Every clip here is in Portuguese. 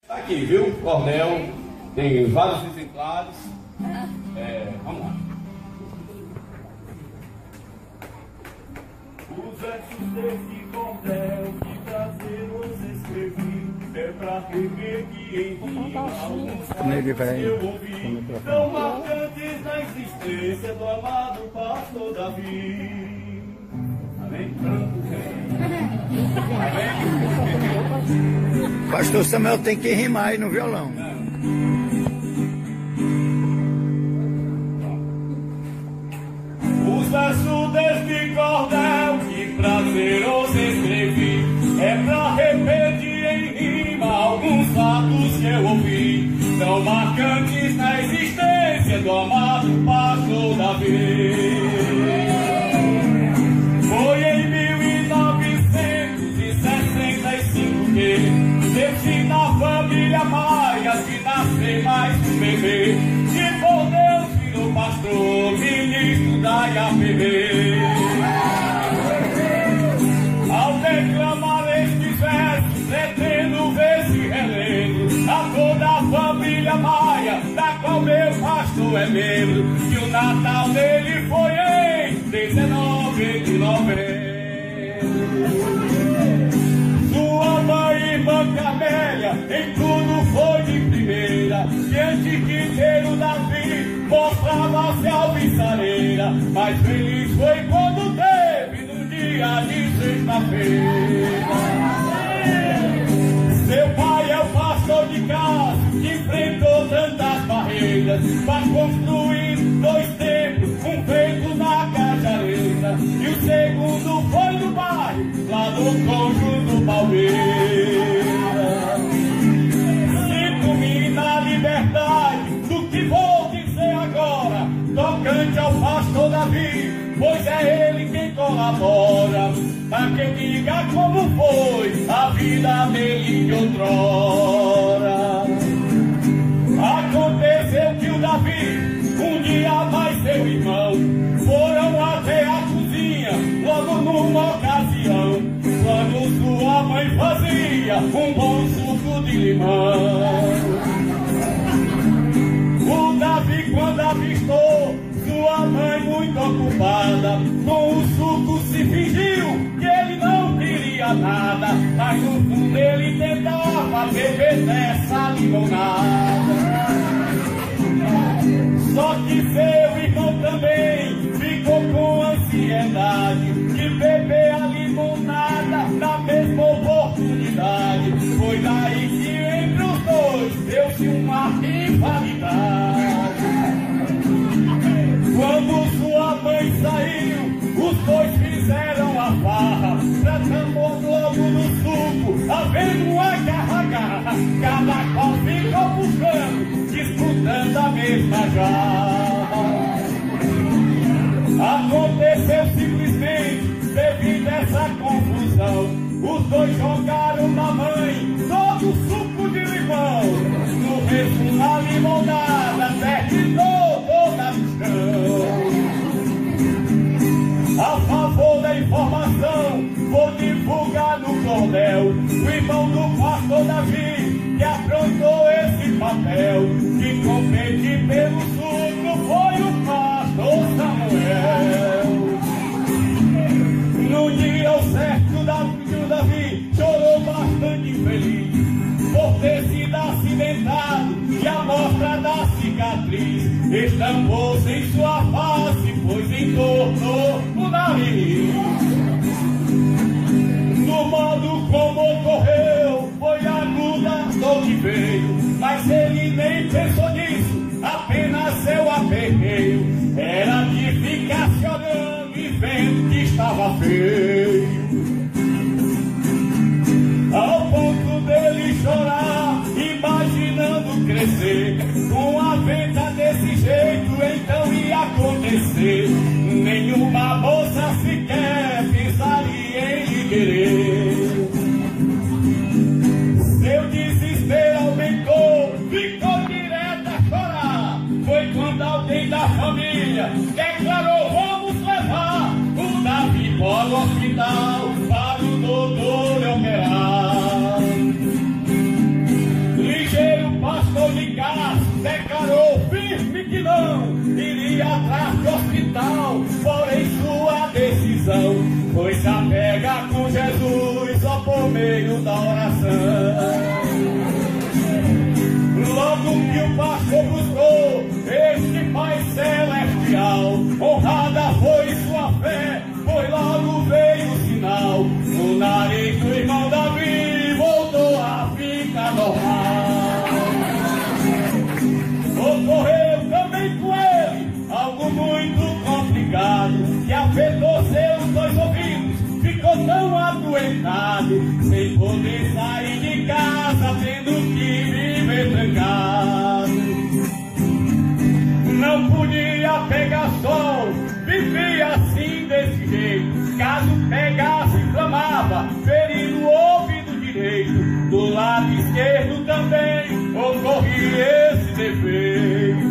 Tá aqui, viu? Cordel, tem vários exemplares. Vamos lá. Os versos desse cordel que prazeroso escrevi é pra rever que em mim alguns fatos que eu ouvi tão marcantes na existência do amado pastor Davi. Amém? Pastor Samuel tem que rimar aí no violão. Os versos deste cordel que prazeroso escrevi é pra repetir em rima alguns fatos que eu ouvi tão marcantes na existência do amado pastor Davi. Foi em 1965 que desci na família Maia de nascer mais um bebê que por Deus virou pastor, ministro da IAPB. Ao declamar estes versos, pretendo ver se relembro a toda a família Maia, da qual meu pastor é membro, que o Natal dele foi em 19 de novembro. Sua mãe, irmã Camélia, em tudo foi de primeira, diante que ter o Davi mostrava-se alvissareira, mas feliz foi quando teve no dia de sexta-feira. Seu pai é o pastor de casa que enfrentou tantas barreiras para construir 2 templos, um feito na Cajareta e o segundo foi no bairro, lá no Conjunto Palmeira. Sinto-me na liberdade do que vou dizer agora, tocante ao pastor Davi, pois é ele quem colabora, para quem diga como foi a vida dele de outrora. Aconteceu que o Davi, um dia mais seu irmão, foram até a cozinha, logo numa ocasião, quando sua mãe fazia um bom suco de limão. O Davi, quando avistou sua mãe muito ocupada com o suco, se fingiu que ele não queria nada, mas no fundo ele tentava beber dessa limonada. Só que seu irmão também ficou com ansiedade de beber a limonada na mesma oportunidade. Foi daí que entre os dois deu-se uma rivalidade. Quando sua mãe saiu, os dois fizeram a farra, transformou logo no suco, havendo uma garra-garra, cada qual ficou buscando, disputando a mesma jarra. Aconteceu simplesmente, devido a essa confusão, os dois jogaram na mãe todo o suco de limão, no resto a limonada terminou toda no chão. A favor da informação, vou divulgar no cordel o irmão do pastor Davi, que aprontou esse papel, que compete pelo suco foi o pastor Samuel. No dia certo, o Davi chorou bastante feliz por ter sido acidentado, e a mostra da cicatriz estampou-se em sua face, pois entornou o nariz. No modo como ocorreu, foi aguda a dor que veio, mas ele nem pensou nisso, apenas seu aperreio era de ficar se olhando e vendo que estava feio. Ao ponto dele chorar, imaginando crescer, com a venda desse jeito então ia acontecer, nenhuma moça sequer pensaria em lhe querer. Seu desespero aumentou, ficou direto a chorar, foi quando alguém da família declarou: vamos levar o Davi para o hospital, para o doutor operar. Lhe braços, declarou firme que não iria atrás do hospital, porém sua decisão foi se apegar com Jesus só por meio da oração. Logo que o pastor buscou este Pai Celestial, honrada foi sua fé, pois logo veio o sinal. O nariz do irmão Davi voltou a ficar normal. Ocorreu também com ele algo muito complicado, que afetou seus dois ouvidos, ficou tão adoentado, sem poder sair de casa, tendo que viver trancado. Não podia pegar sol, vivia assim desse jeito. Caso pegasse, inflamava, ferindo o ouvido direito. Do lado esquerdo também ocorria esse defeito.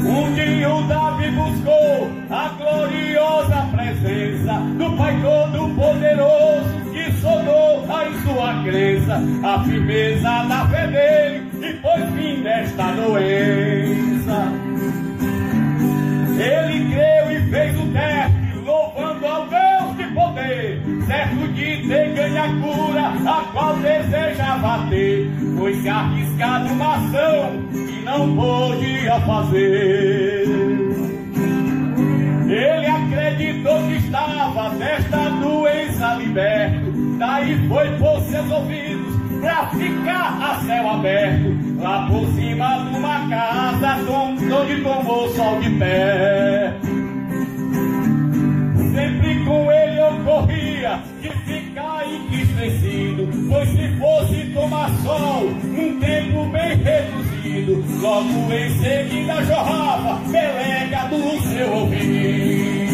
Um dia o Davi buscou a gloriosa presença do Pai Todo-Poderoso, que soldou em sua crença a firmeza da fé dele e pôs fim nesta doença. Ele creu e fez o teste, louvando ao Deus de poder, certo de ter ganho a cura, a qual desejava ter, foi se arriscar numa ação que não podia fazer. Ele acreditou que estava desta doença liberto, daí foi por seus ouvidos pra ficar a céu aberto, lá por cima de uma casa onde tomou sol de pé. Sempre com ele ocorria de ficar entristecido, pois se fosse tomar sol num tempo bem reduzido, logo em seguida jorrava pelega do seu ouvido.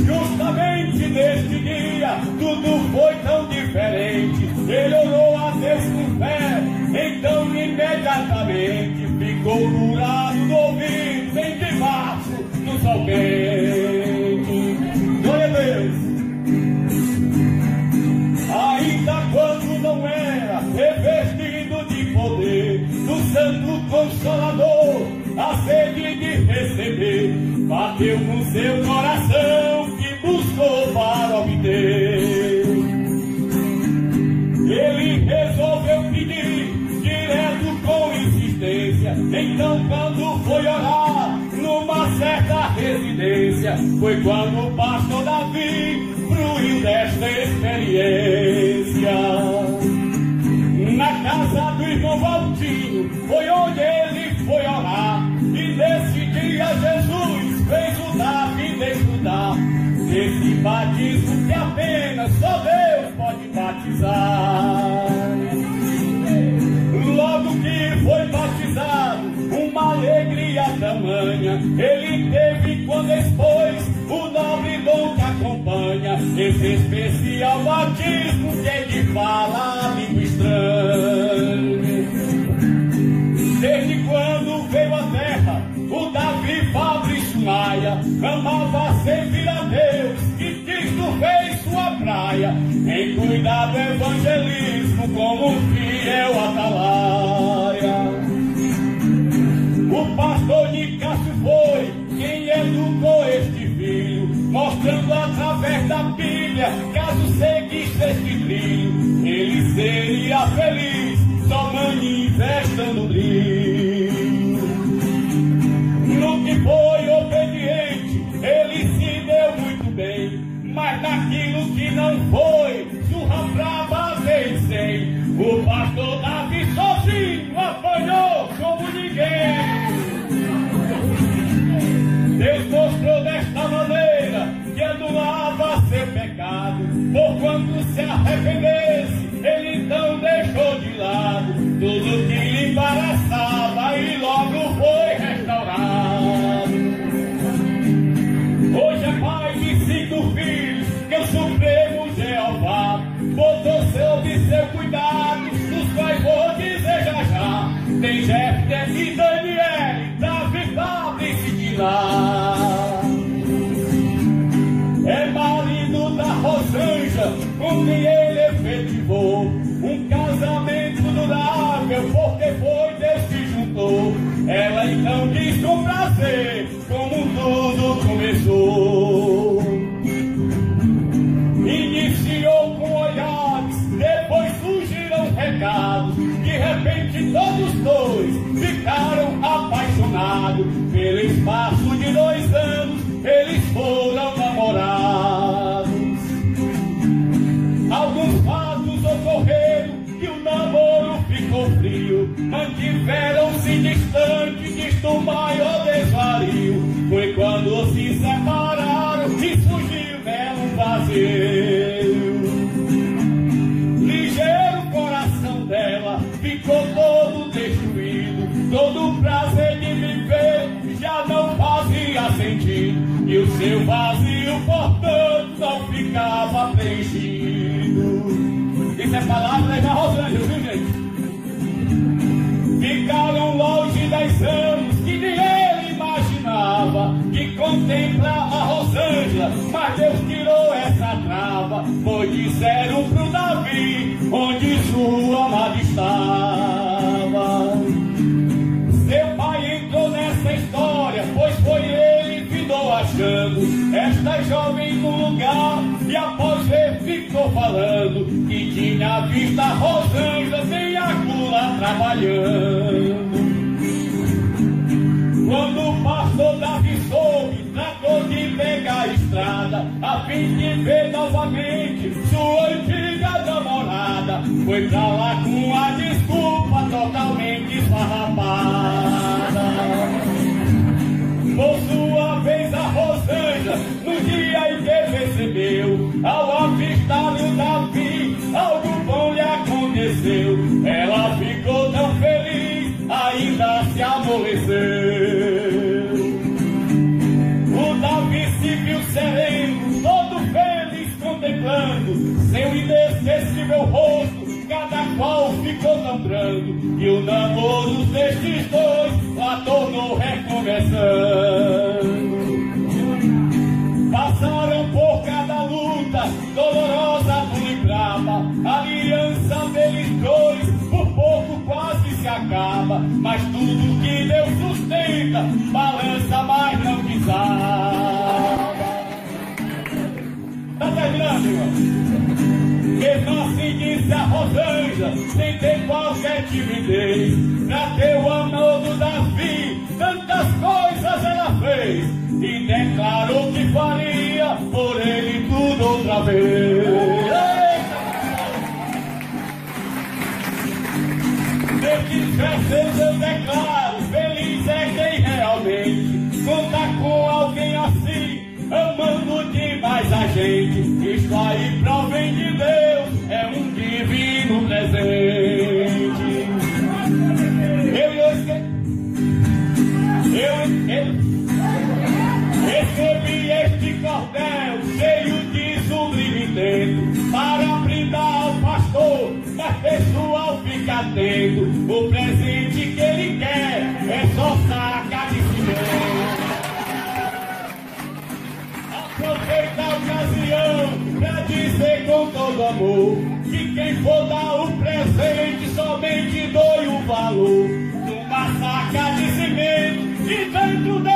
Justamente neste dia tudo foi tão diferente, ele orou a Deus com fé, então imediatamente ficou curado do ouvido, bem de março, no sol quente. Glória a Deus. Ainda quando não era revestido de poder do Santo Consolador, a sede de receber bateu no seu coração, que buscou para obter. Ele resolveu pedir direto com insistência, então quando foi orar numa certa residência, foi quando o pastor Davi fruiu desta experiência. Na casa do irmão Valtinho foi onde ele foi orar, e nesse dia Jesus fez o Davi desfrutar desse batismo que apenas só Deus pode batizar. Logo que foi batizado, uma alegria tamanha ele teve quando expôs o nobre dom que acompanha esse especial batismo que é de fala a língua estranha. Desde quando veio à terra, o Davi Fabrício Maia amava servir a Deus, que Cristo fez sua praia, em cuidar do evangelismo como fiel atalaia. O pastor Nicásio foi quem educou este filho, mostrando através da Bíblia, caso seguisse este trilho, ele seria feliz, só manifestando o brilho. No que foi obediente, ele se deu muito bem, mas naquilo que não foi, surra brava vencei. O pastor Davi sozinho apanhou como ninguém. Deus mostrou desta maneira que anulava seu pecado, por quando se arrependesse, ele então deixou de lado tudo que lhe embaraçava e logo foi restaurado. Hoje é pai de 5 filhos, que o Supremo Jeová botou sob seu cuidado, nos pecados. De repente todos dois ficaram apaixonados. Pelo espaço de 2 anos eles foram namorados. Alguns fatos ocorreram que o namoro ficou frio. Mantiveram-se distantes, disto o maior desvario. Foi quando se separaram e surgiu nela um vazio. Ligeiro coração dela ficou todo destruído. Todo o prazer de viver já não fazia sentido. E o seu vazio, portanto, não ficava preenchido. Isso é palavra da Rosângela, viu, gente? Ficaram longe 10 anos que nem ele imaginava que contempla a Rosângela, mas Deus tirou essa trava, pois disseram pro Davi onde sua amada estava. Seu pai entrou nessa história, pois foi ele que andou achando esta jovem no lugar, e após ver ficou falando que tinha visto a Rosângela sem a cula trabalhando. Quando o pastor Davi soube, tratou de pegar a estrada a fim de ver novamente sua antiga namorada. Foi pra lá com a desculpa totalmente esfarrapada. Por sua vez a Rosângela, no dia em que percebeu, ao avistar o Davi, algo bom lhe aconteceu. Ela ficou tão feliz, ainda se amoleceu. O Davi se viu sereno, todo feliz contemplando seu inesquecível rosto, cada qual ficou lembrando, e o namoro destes dois lá tornou recomeçando. Passaram por cada luta dolorosa do brava, a aliança deles dois por pouco quase se acaba, mas tudo que Deus sustenta balança, mas não desaba. Tá terminando, irmão? Mesmo assim disse a Rosângela, sem ter qualquer timidez, pra ter o amor do Davi, tantas coisas ela fez, e declarou que faria por ele tudo outra vez. Desde crescendo eu declaro, feliz é quem realmente conta com alguém assim, amando demais a gente. Isso aí provém de Deus, é um divino presente. Eu recebi este cordel cheio de sublime intento para brindar ao pastor, mas pessoal fica atento. O presente que ele quer é só saca de cimento. Aproveita a ocasião pra dizer com todo amor que quem for dar o presente somente doe o valor. Numa saca de cimento e dentro dele